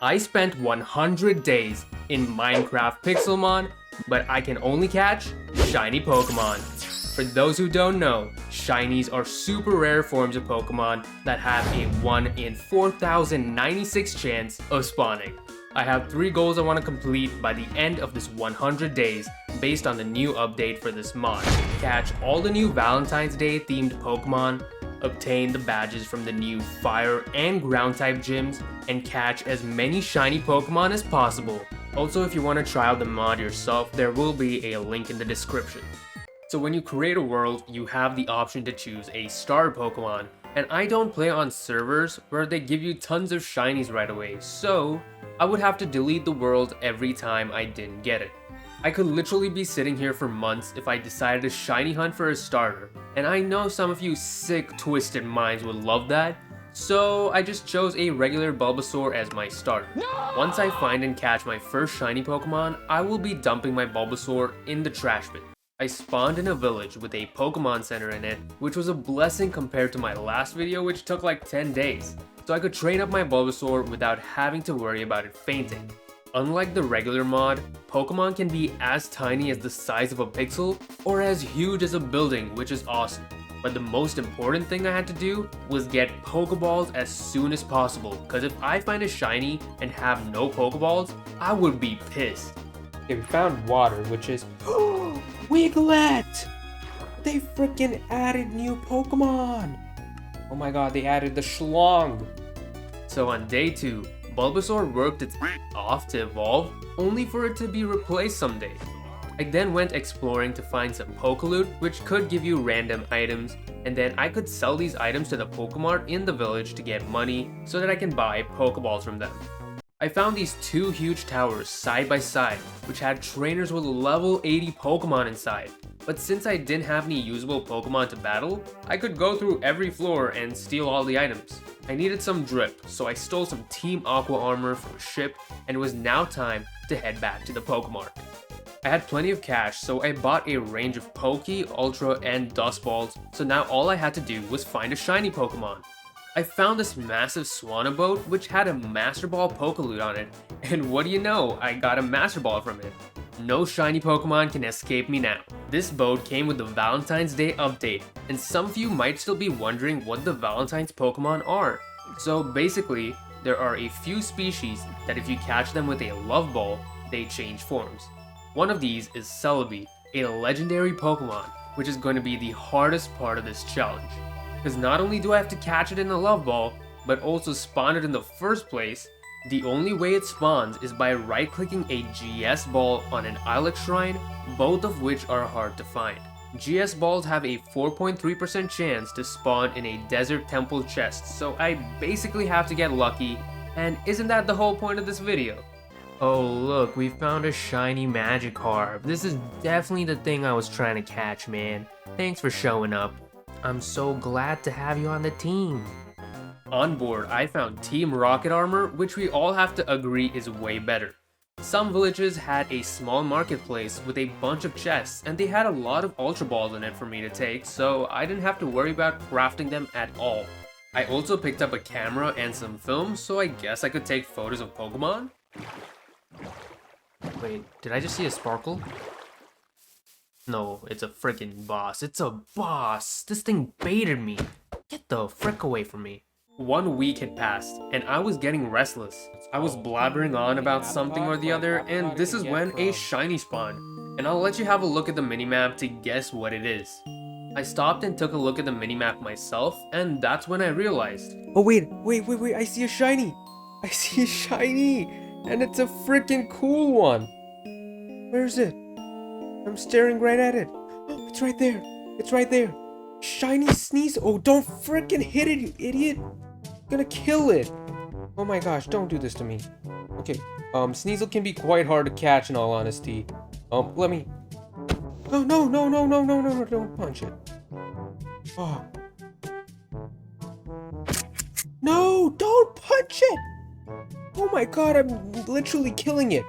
I spent 100 days in Minecraft Pixelmon, but I can only catch shiny Pokemon. For those who don't know, shinies are super rare forms of Pokemon that have a 1 in 4,096 chance of spawning. I have 3 goals I want to complete by the end of this 100 days based on the new update for this mod. Catch all the new Valentine's Day themed Pokemon, obtain the badges from the new fire and ground type gyms, and catch as many shiny Pokemon as possible. Also, if you want to try out the mod yourself, there will be a link in the description. So when you create a world, you have the option to choose a starter Pokemon, and I don't play on servers where they give you tons of shinies right away, so I would have to delete the world every time I didn't get it. I could literally be sitting here for months if I decided to shiny hunt for a starter, and I know some of you sick, twisted minds would love that, so I just chose a regular Bulbasaur as my starter. No! Once I find and catch my first shiny Pokemon, I will be dumping my Bulbasaur in the trash bin. I spawned in a village with a Pokemon Center in it, which was a blessing compared to my last video, which took like 10 days, so I could train up my Bulbasaur without having to worry about it fainting. Unlike the regular mod, Pokemon can be as tiny as the size of a pixel or as huge as a building, which is awesome. But the most important thing I had to do was get Pokeballs as soon as possible, because if I find a shiny and have no Pokeballs, I would be pissed. Okay, we found water, which is Wiglet! They freaking added new Pokemon! Oh my god, they added the Schlong! So on day 2, Bulbasaur worked its off to evolve, only for it to be replaced someday. I then went exploring to find some Pokeloot, which could give you random items, and then I could sell these items to the Pokemart in the village to get money so that I can buy Pokeballs from them. I found these 2 huge towers side by side, which had trainers with level 80 Pokemon inside. But since I didn't have any usable Pokemon to battle, I could go through every floor and steal all the items. I needed some drip, so I stole some Team Aqua armor from a ship, and it was now time to head back to the Pokemart. I had plenty of cash, so I bought a range of Poke, Ultra, and Dust Balls, so now all I had to do was find a shiny Pokemon. I found this massive Swanna boat which had a Master Ball Pokeloot on it, and what do you know, I got a Master Ball from it. No shiny Pokemon can escape me now. This boat came with the Valentine's Day update, and some of you might still be wondering what the Valentine's Pokemon are. So basically, there are a few species that if you catch them with a Love Ball, they change forms. One of these is Celebi, a legendary Pokemon, which is going to be the hardest part of this challenge. Because not only do I have to catch it in the Love Ball, but also spawn it in the first place. The only way it spawns is by right-clicking a GS ball on an Ilex shrine, both of which are hard to find. GS balls have a 4.3% chance to spawn in a desert temple chest, so I basically have to get lucky, and isn't that the whole point of this video? Oh look, we found a shiny Magikarp. This is definitely the thing I was trying to catch, man. Thanks for showing up. I'm so glad to have you on the team. On board, I found Team Rocket armor, which we all have to agree is way better. Some villages had a small marketplace with a bunch of chests, and they had a lot of Ultra Balls in it for me to take, so I didn't have to worry about crafting them at all. I also picked up a camera and some film, so I guess I could take photos of Pokemon? Wait, did I just see a sparkle? No, it's a freaking boss. It's a boss! This thing baited me! Get the frick away from me. 1 week had passed, and I was getting restless. I was blabbering on about something or the other, and this is when a shiny spawned. And I'll let you have a look at the minimap to guess what it is. I stopped and took a look at the minimap myself, and that's when I realized. Oh wait, I see a shiny! I see a shiny! And it's a freaking cool one! Where is it? I'm staring right at it. Oh, it's right there! It's right there! Shiny Sneasel! Oh, don't freaking hit it, you idiot! I'm gonna kill it! Oh my gosh, don't do this to me. Okay, Sneasel can be quite hard to catch in all honesty. Let me... Oh, no, don't punch it. Oh. No, don't punch it! Oh my god, I'm literally killing it.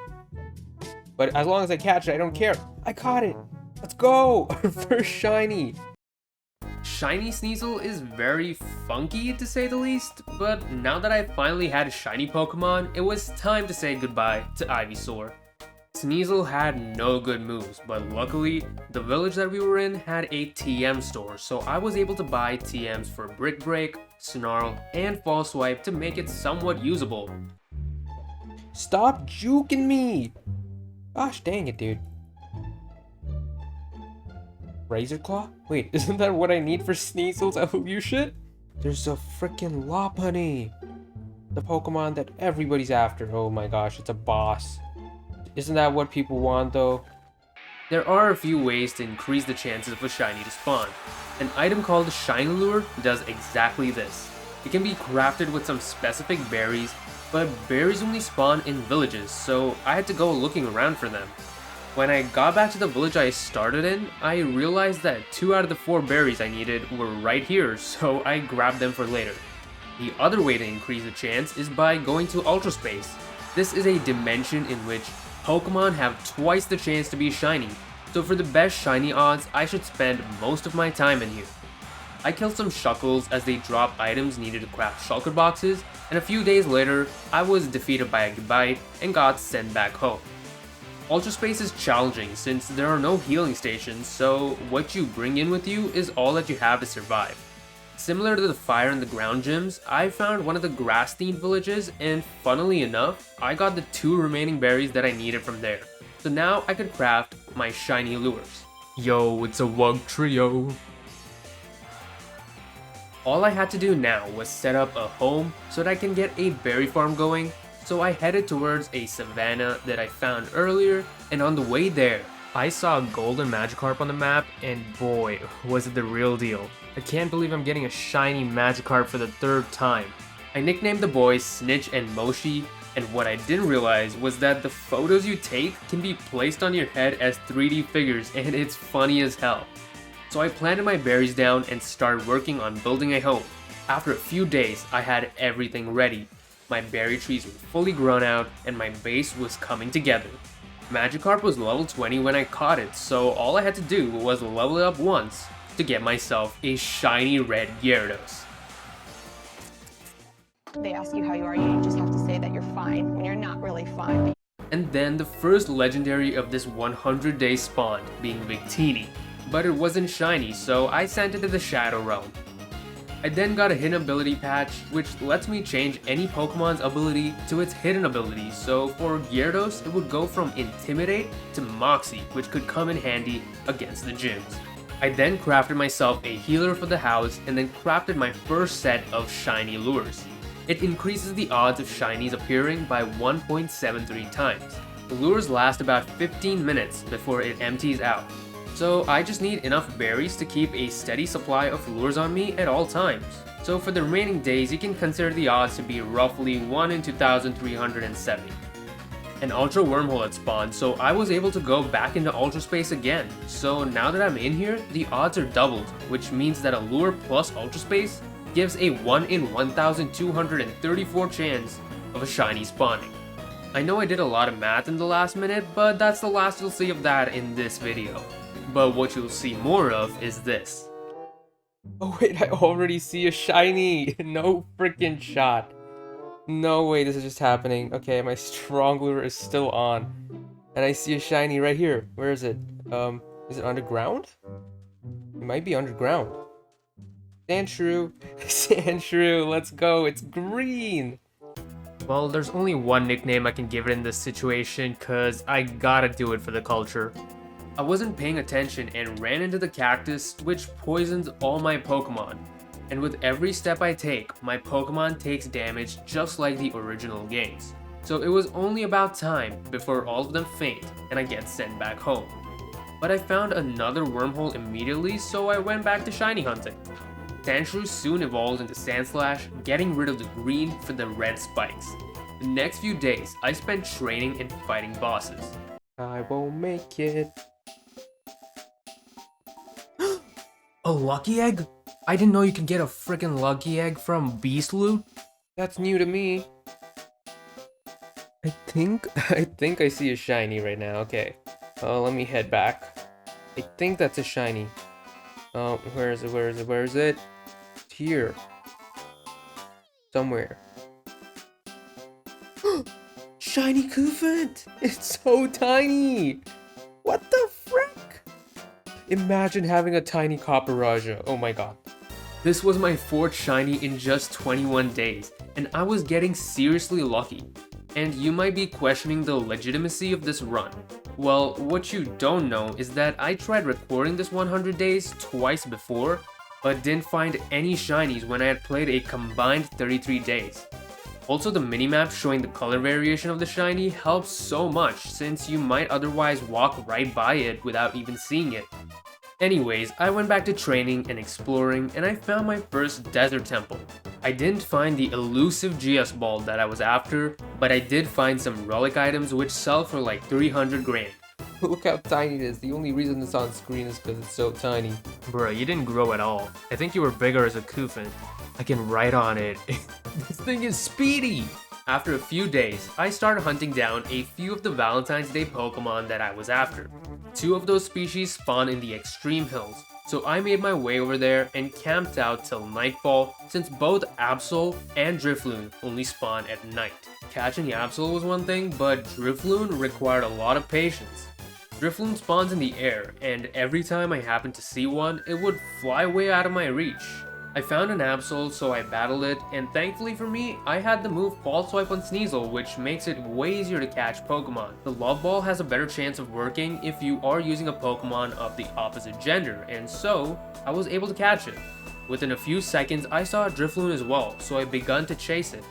But as long as I catch it, I don't care. I caught it! Let's go! Our first shiny! Shiny Sneasel is very funky to say the least, but now that I finally had a shiny Pokemon, it was time to say goodbye to Ivysaur. Sneasel had no good moves, but luckily, the village that we were in had a TM store, so I was able to buy TMs for Brick Break, Snarl, and False Swipe to make it somewhat usable. Stop juking me! Gosh dang it, dude. Razor Claw? Wait, isn't that what I need for Sneasel's evolution? There's a freaking Lopunny! The Pokemon that everybody's after. Oh my gosh, it's a boss. Isn't that what people want though? There are a few ways to increase the chances of a shiny to spawn. An item called Shiny Lure does exactly this. It can be crafted with some specific berries, but berries only spawn in villages, so I had to go looking around for them. When I got back to the village I started in, I realized that 2 out of the 4 berries I needed were right here, so I grabbed them for later. The other way to increase the chance is by going to Ultra Space. This is a dimension in which Pokemon have twice the chance to be shiny, so for the best shiny odds, I should spend most of my time in here. I killed some Shuckles as they drop items needed to craft Shulker boxes, and a few days later, I was defeated by a Gabite and got sent back home. Ultra Space is challenging since there are no healing stations, so what you bring in with you is all that you have to survive. Similar to the Fire and the Ground gyms, I found one of the grass-themed villages, and funnily enough, I got the 2 remaining berries that I needed from there. So now I could craft my shiny lures. Yo, it's a Wug Trio. All I had to do now was set up a home so that I can get a berry farm going, so I headed towards a savanna that I found earlier, and on the way there, I saw a golden Magikarp on the map, and boy, was it the real deal. I can't believe I'm getting a shiny Magikarp for the 3rd time. I nicknamed the boys Snitch and Moshi, and what I didn't realize was that the photos you take can be placed on your head as 3D figures, and it's funny as hell. So I planted my berries down and started working on building a home. After a few days, I had everything ready. My berry trees were fully grown out, and my base was coming together. Magikarp was level 20 when I caught it, so all I had to do was level it up once to get myself a shiny red Gyarados. They ask you how you are, you just have to say that you're fine when you're not really fine. And then the first legendary of this 100-day spawned, being Victini. But it wasn't shiny, so I sent it to the Shadow Realm. I then got a hidden ability patch, which lets me change any Pokemon's ability to its hidden ability, so for Gyarados, it would go from Intimidate to Moxie, which could come in handy against the gyms. I then crafted myself a healer for the house, and then crafted my first set of shiny lures. It increases the odds of shinies appearing by 1.73 times. The lures last about 15 minutes before it empties out. So I just need enough berries to keep a steady supply of lures on me at all times. So for the remaining days, you can consider the odds to be roughly 1 in 2,370. An Ultra Wormhole had spawned, so I was able to go back into Ultra Space again. So now that I'm in here, the odds are doubled, which means that a lure plus Ultra Space gives a 1 in 1,234 chance of a shiny spawning. I know I did a lot of math in the last minute, but that's the last you'll see of that in this video. But what you'll see more of is this. Oh wait, I already see a shiny! No freaking shot. No way this is just happening. Okay, my strong lure is still on. And I see a shiny right here. Where is it? Is it underground? It might be underground. Sandshrew. Sandshrew, let's go. It's green! Well, there's only one nickname I can give it in this situation, cause I gotta do it for the culture. I wasn't paying attention and ran into the cactus, which poisons all my Pokemon. And with every step I take, my Pokemon takes damage just like the original games. So it was only about time before all of them faint and I get sent back home. But I found another wormhole immediately, so I went back to shiny hunting. Sandshrew soon evolved into Sandslash, getting rid of the green for the red spikes. The next few days, I spent training and fighting bosses. I won't make it. A lucky egg? I didn't know you could get a freaking lucky egg from Beast Loot. That's new to me. I think I see a shiny right now. Okay. Let me head back. I think that's a shiny. Where is it? Where is it? Where is it? It's here. Somewhere. Shiny Koofant! It's so tiny! What the frick? Imagine having a tiny Copper Raja. Oh my god. This was my 4th shiny in just 21 days, and I was getting seriously lucky. And you might be questioning the legitimacy of this run. Well, what you don't know is that I tried recording this 100 days twice before, but didn't find any shinies when I had played a combined 33 days. Also, the minimap showing the color variation of the shiny helps so much since you might otherwise walk right by it without even seeing it. Anyways, I went back to training and exploring, and I found my first desert temple. I didn't find the elusive GS ball that I was after, but I did find some relic items which sell for like 300 grand. Look how tiny it is. The only reason it's on screen is because it's so tiny. Bruh, you didn't grow at all. I think you were bigger as a Koofant. I can write on it. This thing is speedy! After a few days, I started hunting down a few of the Valentine's Day Pokemon that I was after. 2 of those species spawn in the extreme hills, so I made my way over there and camped out till nightfall since both Absol and Drifloon only spawn at night. Catching Absol was one thing, but Drifloon required a lot of patience. Drifloon spawns in the air, and every time I happened to see one, it would fly way out of my reach. I found an Absol, so I battled it, and thankfully for me, I had the move False Swipe on Sneasel, which makes it way easier to catch Pokemon. The Love Ball has a better chance of working if you are using a Pokemon of the opposite gender, and so, I was able to catch it. Within a few seconds, I saw a Drifloon as well, so I begun to chase it.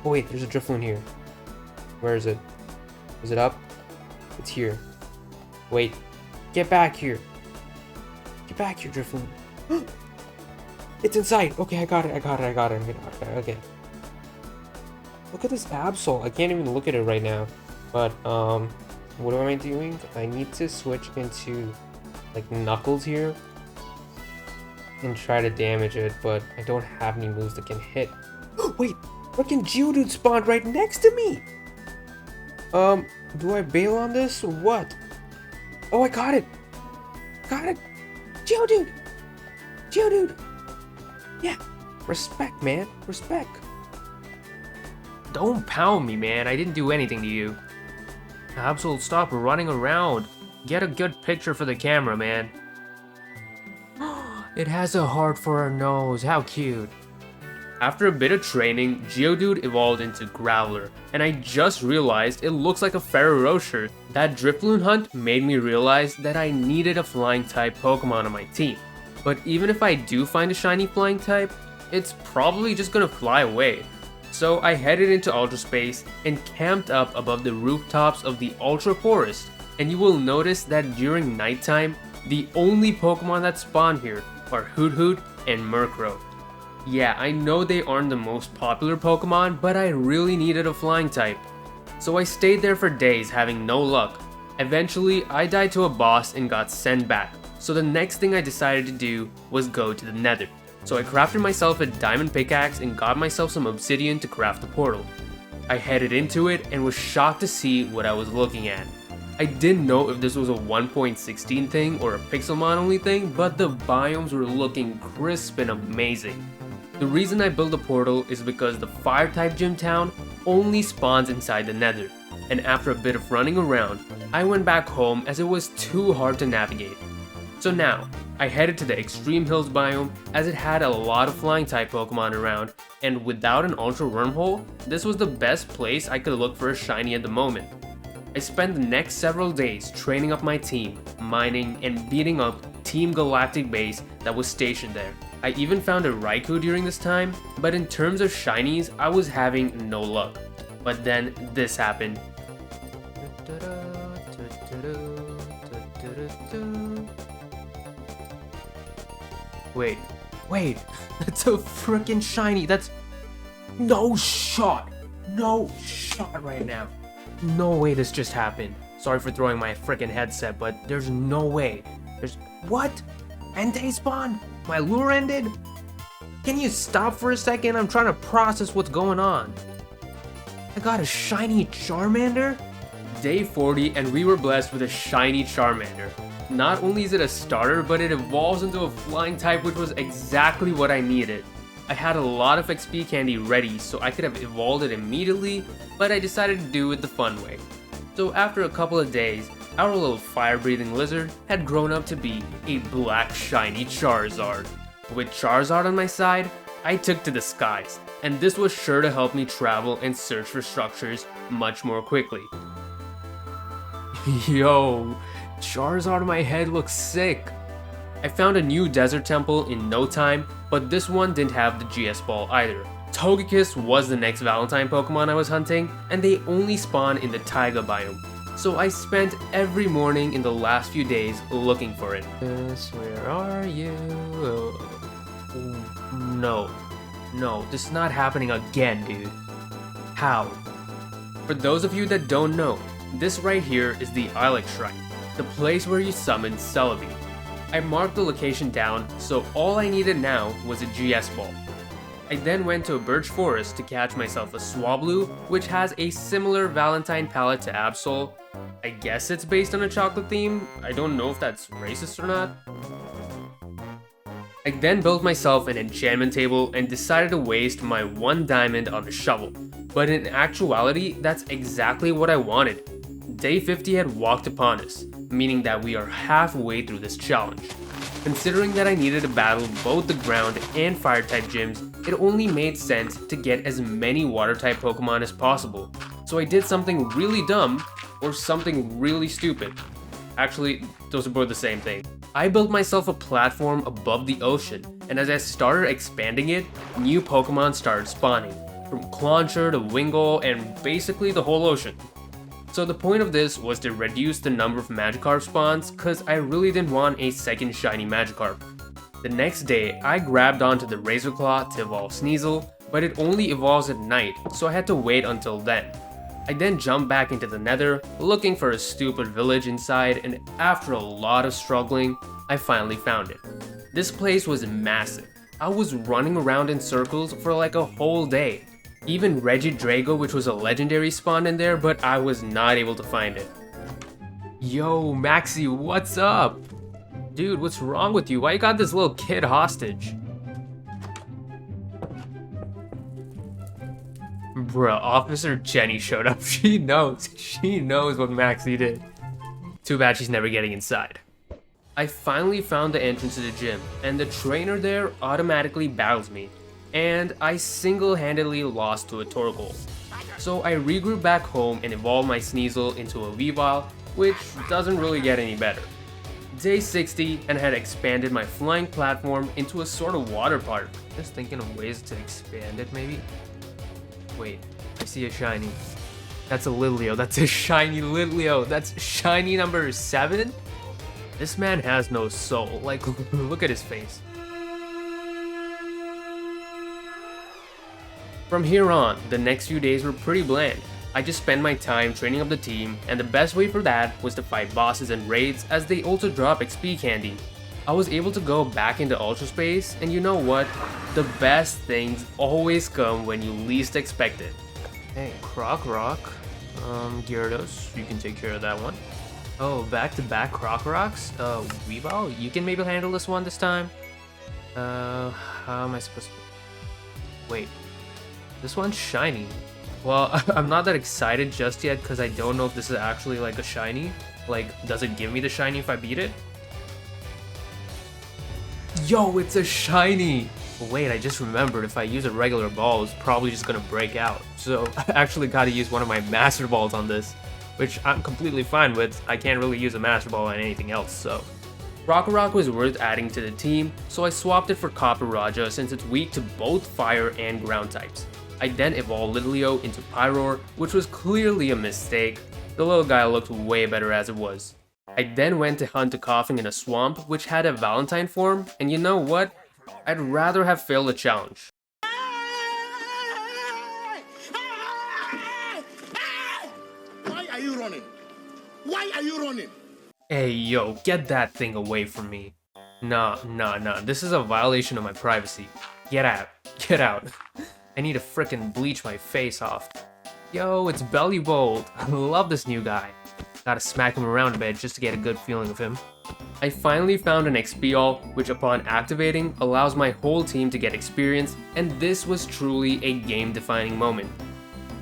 Oh wait, there's a Drifloon here. Where is it? Is it up? It's here. Wait. Get back here. Get back here, Drifloon. It's inside. Okay, I got it. Okay. Look at this Absol. I can't even look at it right now. But, what am I doing? I need to switch into, like, Knuckles here. And try to damage it, but I don't have any moves that can hit. Wait! Fucking Geodude spawned right next to me! Do I bail on this or what? Oh, I got it! Got it! Geodude! Geodude! Yeah, respect, man. Respect. Don't pound me, man. I didn't do anything to you. Absol, stop running around. Get a good picture for the camera, man. It has a heart for a nose. How cute. After a bit of training, Geodude evolved into Growler, and I just realized it looks like a Ferrorocher. That Drifloon hunt made me realize that I needed a flying type Pokemon on my team. But even if I do find a shiny flying type, it's probably just gonna fly away. So I headed into Ultra Space and camped up above the rooftops of the Ultra Forest, and you will notice that during nighttime, the only Pokemon that spawn here are Hoot Hoot and Murkrow. Yeah, I know they aren't the most popular Pokemon, but I really needed a flying type. So I stayed there for days having no luck. Eventually, I died to a boss and got sent back. So the next thing I decided to do was go to the Nether. So I crafted myself a diamond pickaxe and got myself some obsidian to craft the portal. I headed into it and was shocked to see what I was looking at. I didn't know if this was a 1.16 thing or a Pixelmon only thing, but the biomes were looking crisp and amazing. The reason I built the portal is because the fire type gym town only spawns inside the Nether, and after a bit of running around, I went back home as it was too hard to navigate. So now, I headed to the Extreme Hills biome as it had a lot of flying type Pokemon around, and without an Ultra Wormhole, this was the best place I could look for a shiny at the moment. I spent the next several days training up my team, mining, and beating up Team Galactic base that was stationed there. I even found a Raikou during this time, but in terms of shinies, I was having no luck. But then this happened. Wait, that's a freaking shiny. That's no shot right now. No way this just happened. Sorry for throwing my freaking headset, but there's no way. What? Entei spawn? My lure ended? Can you stop for a second? I'm trying to process what's going on. I got a shiny Charmander? Day 40 and we were blessed with a shiny Charmander. Not only is it a starter, but it evolves into a flying type, which was exactly what I needed. I had a lot of XP candy ready, so I could have evolved it immediately, but I decided to do it the fun way. So after a couple of days, our little fire-breathing lizard had grown up to be a black shiny Charizard. With Charizard on my side, I took to the skies, and this was sure to help me travel and search for structures much more quickly. Yo, Charizard on my head looks sick. I found a new desert temple in no time, but this one didn't have the GS ball either. Togekiss was the next Valentine Pokemon I was hunting, and they only spawn in the taiga biome. So I spent every morning in the last few days looking for it. Where are you? No, this is not happening again, dude. How? For those of you that don't know, this right here is the Ilex Shrine, the place where you summon Celebi. I marked the location down, so all I needed now was a GS ball. I then went to a birch forest to catch myself a Swablu, which has a similar Valentine palette to Absol. I guess it's based on a chocolate theme. I don't know if that's racist or not. I then built myself an enchantment table and decided to waste my 1 diamond on a shovel. But in actuality, that's exactly what I wanted. Day 50 had walked upon us, meaning that we are halfway through this challenge. Considering that I needed to battle both the ground and fire type gyms, it only made sense to get as many water type Pokemon as possible. So I did something really dumb, or something really stupid. Actually, those are both the same thing. I built myself a platform above the ocean, and as I started expanding it, new Pokemon started spawning, from Clauncher to Wingull and basically the whole ocean. So the point of this was to reduce the number of Magikarp spawns, cause I really didn't want a second shiny Magikarp. The next day, I grabbed onto the Razor Claw to evolve Sneasel, but it only evolves at night, so I had to wait until then. I then jumped back into the Nether, looking for a stupid village inside, and after a lot of struggling, I finally found it. This place was massive. I was running around in circles for like a whole day. Even Regidrago, which was a legendary, spawned in there, but I was not able to find it. Yo, Maxie, what's up? Dude, what's wrong with you? Why you got this little kid hostage? Bruh, Officer Jenny showed up. She knows what Maxie did. Too bad she's never getting inside. I finally found the entrance to the gym, and the trainer there automatically battles me, and I single-handedly lost to a Torkoal. So I regrouped back home and evolved my Sneasel into a Weavile, which doesn't really get any better. Day 60, and had expanded my flying platform into a sort of water park. Just thinking of ways to expand it, maybe? Wait, I see a shiny. That's a Litleo. That's a shiny Litleo. That's shiny number 7? This man has no soul. Like, look at his face. From here on, the next few days were pretty bland. I just spent my time training up the team, and the best way for that was to fight bosses and raids, as they also drop XP candy. I was able to go back into Ultra Space, and you know what? The best things always come when you least expect it. Hey, Rock. Gyarados, you can take care of that one. Oh, back-to-back Rocks? Weavile, you can maybe handle this one this time? How am I supposed to... Wait, this one's shiny. Well, I'm not that excited just yet because I don't know if this is actually like a shiny. Like, does it give me the shiny if I beat it? Yo, it's a shiny! Wait, I just remembered if I use a regular ball, it's probably just gonna break out. So I actually gotta use one of my Master Balls on this, which I'm completely fine with. I can't really use a Master Ball on anything else, so. Rock was worth adding to the team, so I swapped it for Copper Raja since it's weak to both fire and ground types. I then evolved Litleo into Pyroar, which was clearly a mistake. The little guy looked way better as it was. I then went to hunt a Coughing in a swamp, which had a Valentine form, and you know what? I'd rather have failed the challenge. Why are you running? Why are you running? Hey yo, get that thing away from me. Nah, this is a violation of my privacy. Get out. I need to frickin' bleach my face off. Yo, it's Bellybolt. I love this new guy. Gotta smack him around a bit just to get a good feeling of him. I finally found an XP all, which upon activating allows my whole team to get experience, and this was truly a game-defining moment.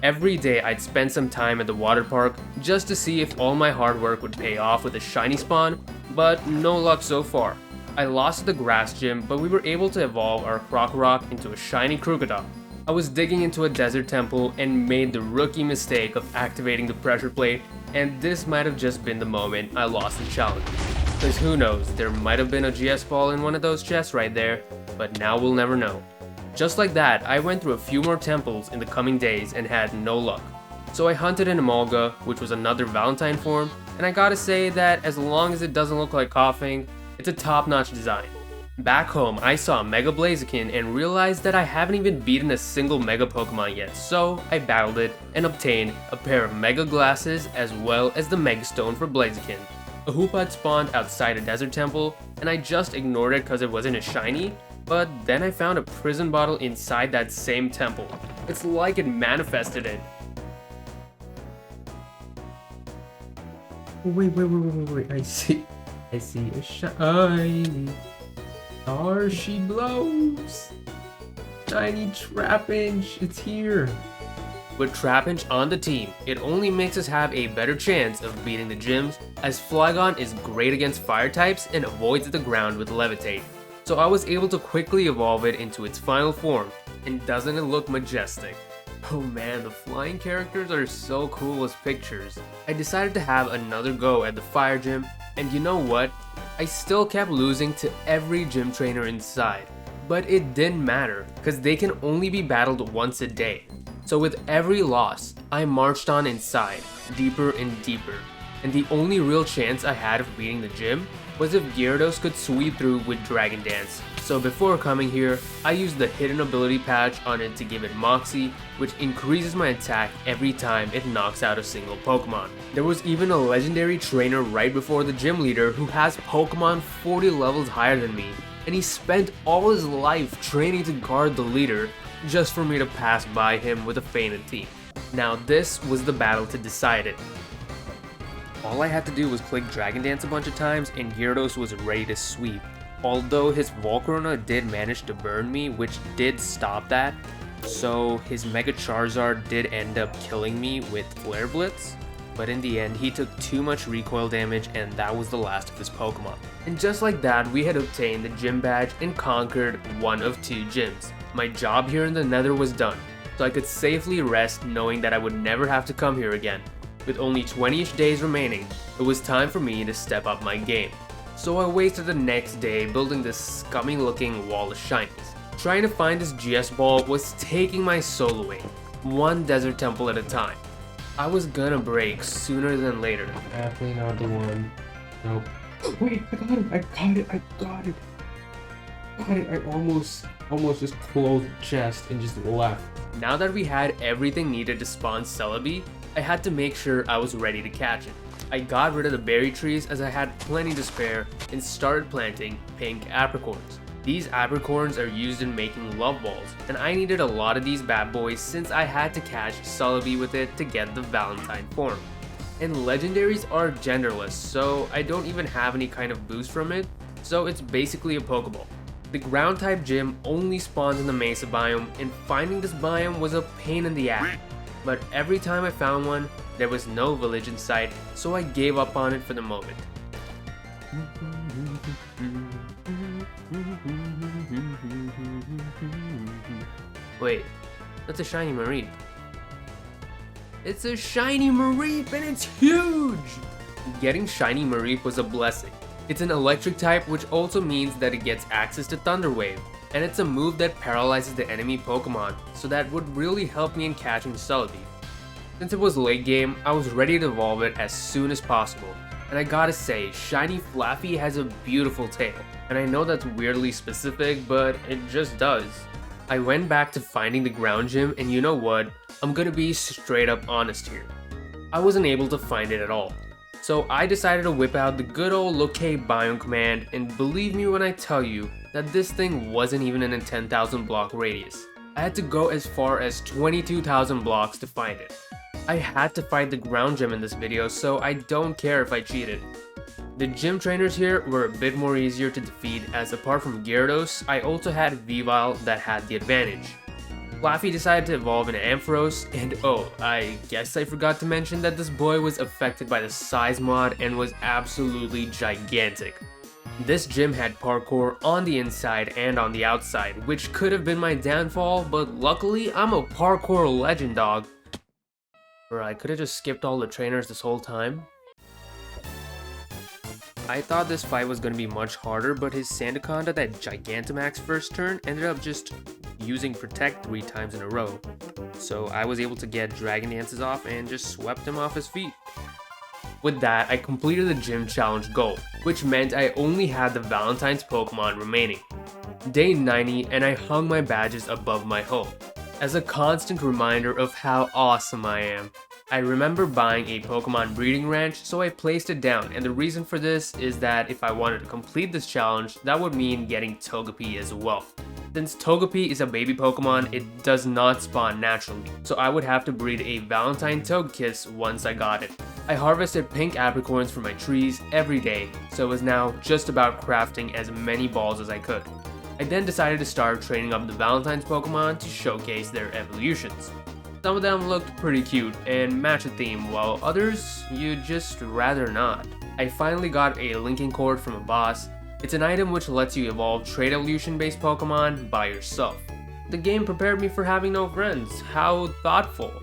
Every day I'd spend some time at the water park just to see if all my hard work would pay off with a shiny spawn, but no luck so far. I lost at the grass gym, but we were able to evolve our Crocorock into a shiny Crocodile. I was digging into a desert temple and made the rookie mistake of activating the pressure plate, and this might have just been the moment I lost the challenge. Cause who knows, there might have been a GS ball in one of those chests right there, but now we'll never know. Just like that, I went through a few more temples in the coming days and had no luck. So I hunted an Emolga, which was another Valentine form, and I gotta say that as long as it doesn't look like coughing, it's a top-notch design. Back home, I saw Mega Blaziken and realized that I haven't even beaten a single Mega Pokemon yet, so I battled it and obtained a pair of Mega Glasses as well as the Mega Stone for Blaziken. A Hoopad spawned outside a desert temple, and I just ignored it because it wasn't a shiny, but then I found a prison bottle inside that same temple. It's like it manifested it. Wait, I see a shiny. There she blows. Shiny Trapinch, it's here. With Trapinch on the team, it only makes us have a better chance of beating the gyms, as Flygon is great against fire types and avoids the ground with Levitate. So I was able to quickly evolve it into its final form, and doesn't it look majestic? Oh man, the flying characters are so cool as pictures. I decided to have another go at the fire gym, and you know what? I still kept losing to every gym trainer inside. But it didn't matter, cause they can only be battled once a day. So with every loss, I marched on inside, deeper and deeper, and the only real chance I had of beating the gym was if Gyarados could sweep through with Dragon Dance. So before coming here, I used the hidden ability patch on it to give it Moxie, which increases my attack every time it knocks out a single Pokemon. There was even a legendary trainer right before the gym leader who has Pokemon 40 levels higher than me, and he spent all his life training to guard the leader just for me to pass by him with a fainted team. Now this was the battle to decide it. All I had to do was click Dragon Dance a bunch of times and Gyarados was ready to sweep. Although his Volcarona did manage to burn me, which did stop that, so his Mega Charizard did end up killing me with Flare Blitz, but in the end he took too much recoil damage and that was the last of his Pokemon. And just like that, we had obtained the gym badge and conquered one of 2 gyms. My job here in the Nether was done, so I could safely rest knowing that I would never have to come here again. With only 20-ish days remaining, it was time for me to step up my game. So I wasted the next day building this scummy looking wall of shinies. Trying to find this GS ball was taking my soul away, one desert temple at a time. I was gonna break sooner than later. Definitely not the one. Nope. Wait, I got it. I almost just closed the chest and just left. Now that we had everything needed to spawn Celebi, I had to make sure I was ready to catch it. I got rid of the berry trees as I had plenty to spare and started planting pink apricorns. These apricorns are used in making love balls, and I needed a lot of these bad boys since I had to catch Celebi with it to get the Valentine form. And legendaries are genderless, so I don't even have any kind of boost from it, so it's basically a Pokeball. The ground type gym only spawns in the Mesa biome, and finding this biome was a pain in the ass. But every time I found one, there was no village in sight, so I gave up on it for the moment. Wait, that's a shiny Mareep. It's a shiny Mareep and it's huge! Getting shiny Mareep was a blessing. It's an electric type, which also means that it gets access to Thunder Wave, and it's a move that paralyzes the enemy Pokemon, so that would really help me in catching Celebi. Since it was late game, I was ready to evolve it as soon as possible, and I gotta say, Shiny Flaffy has a beautiful tail, and I know that's weirdly specific, but it just does. I went back to finding the ground gym, and you know what? I'm gonna be straight up honest here. I wasn't able to find it at all. So I decided to whip out the good old Locate Biome command, and believe me when I tell you that this thing wasn't even in a 10,000 block radius. I had to go as far as 22,000 blocks to find it. I had to fight the ground gym in this video, so I don't care if I cheated. The gym trainers here were a bit more easier to defeat, as apart from Gyarados, I also had Weavile that had the advantage. Flaffy decided to evolve into Ampharos, and oh, I guess I forgot to mention that this boy was affected by the size mod and was absolutely gigantic. This gym had parkour on the inside and on the outside, which could have been my downfall, but luckily I'm a parkour legend, dog. Or I could have just skipped all the trainers this whole time. I thought this fight was going to be much harder, but his Sandaconda that Gigantamax first turn ended up just using Protect 3 times in a row. So I was able to get Dragon Dances off and just swept him off his feet. With that, I completed the gym challenge goal, which meant I only had the Valentine's Pokemon remaining. Day 90, and I hung my badges above my home, as a constant reminder of how awesome I am. I remember buying a Pokemon breeding ranch, so I placed it down, and the reason for this is that if I wanted to complete this challenge, that would mean getting Togepi as well. Since Togepi is a baby Pokemon, it does not spawn naturally, so I would have to breed a Valentine Togekiss once I got it. I harvested pink apricorns from my trees every day, so it was now just about crafting as many balls as I could. I then decided to start training up the Valentine's Pokemon to showcase their evolutions. Some of them looked pretty cute and matched the theme, while others you'd just rather not. I finally got a linking cord from a boss. It's an item which lets you evolve trait evolution based Pokemon by yourself. The game prepared me for having no friends. How thoughtful.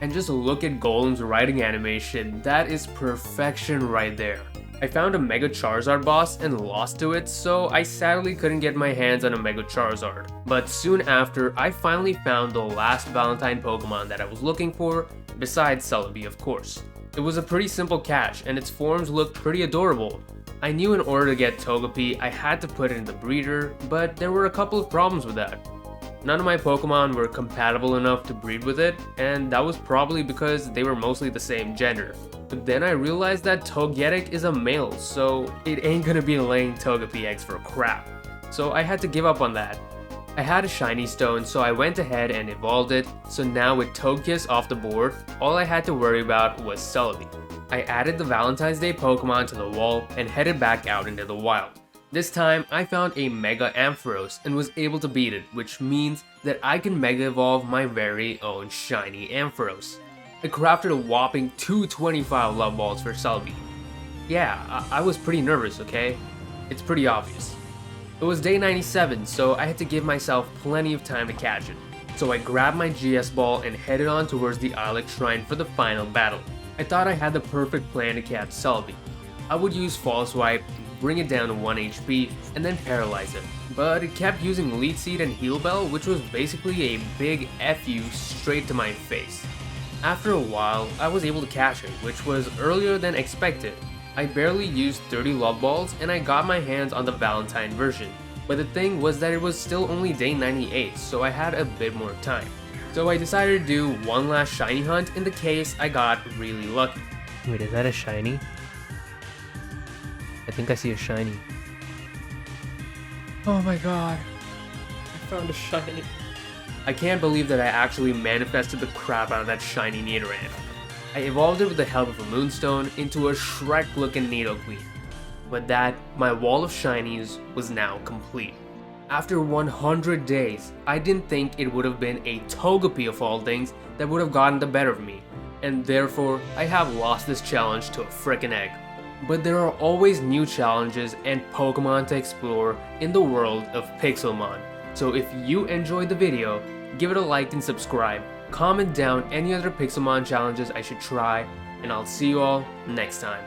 And just look at Golem's riding animation, that is perfection right there. I found a Mega Charizard boss and lost to it, so I sadly couldn't get my hands on a Mega Charizard. But soon after, I finally found the last Valentine Pokemon that I was looking for, besides Celebi of course. It was a pretty simple catch, and its forms looked pretty adorable. I knew in order to get Togepi, I had to put it in the breeder, but there were a couple of problems with that. None of my Pokemon were compatible enough to breed with it, and that was probably because they were mostly the same gender. But then I realized that Togetic is a male, so it ain't gonna be laying Togepi eggs for crap. So I had to give up on that. I had a shiny stone, so I went ahead and evolved it, so now with Togekiss off the board, all I had to worry about was Celebi. I added the Valentine's Day Pokemon to the wall and headed back out into the wild. This time, I found a Mega Ampharos and was able to beat it, which means that I can Mega Evolve my very own Shiny Ampharos. I crafted a whopping 225 Love Balls for Celebi. Yeah, I was pretty nervous, okay? It's pretty obvious. It was day 97, so I had to give myself plenty of time to catch it. So I grabbed my GS Ball and headed on towards the Ilex Shrine for the final battle. I thought I had the perfect plan to catch Celebi. I would use False Swipe, bring it down to 1 HP, and then paralyze it. But it kept using Leech Seed and Heal Bell, which was basically a big FU straight to my face. After a while, I was able to catch it, which was earlier than expected. I barely used 30 Love Balls and I got my hands on the Valentine version. But the thing was that it was still only day 98, so I had a bit more time. So I decided to do one last shiny hunt in the case I got really lucky. Wait, is that a shiny? I think I see a shiny. Oh my god. I found a shiny. I can't believe that I actually manifested the crap out of that shiny Nidoran. I evolved it with the help of a Moonstone into a Shrek-looking Nidoqueen. With that, my wall of shinies was now complete. After 100 days, I didn't think it would have been a Togepi of all things that would have gotten the better of me, and therefore I have lost this challenge to a frickin' egg. But there are always new challenges and Pokemon to explore in the world of Pixelmon. So if you enjoyed the video, give it a like and subscribe, comment down any other Pixelmon challenges I should try, and I'll see you all next time.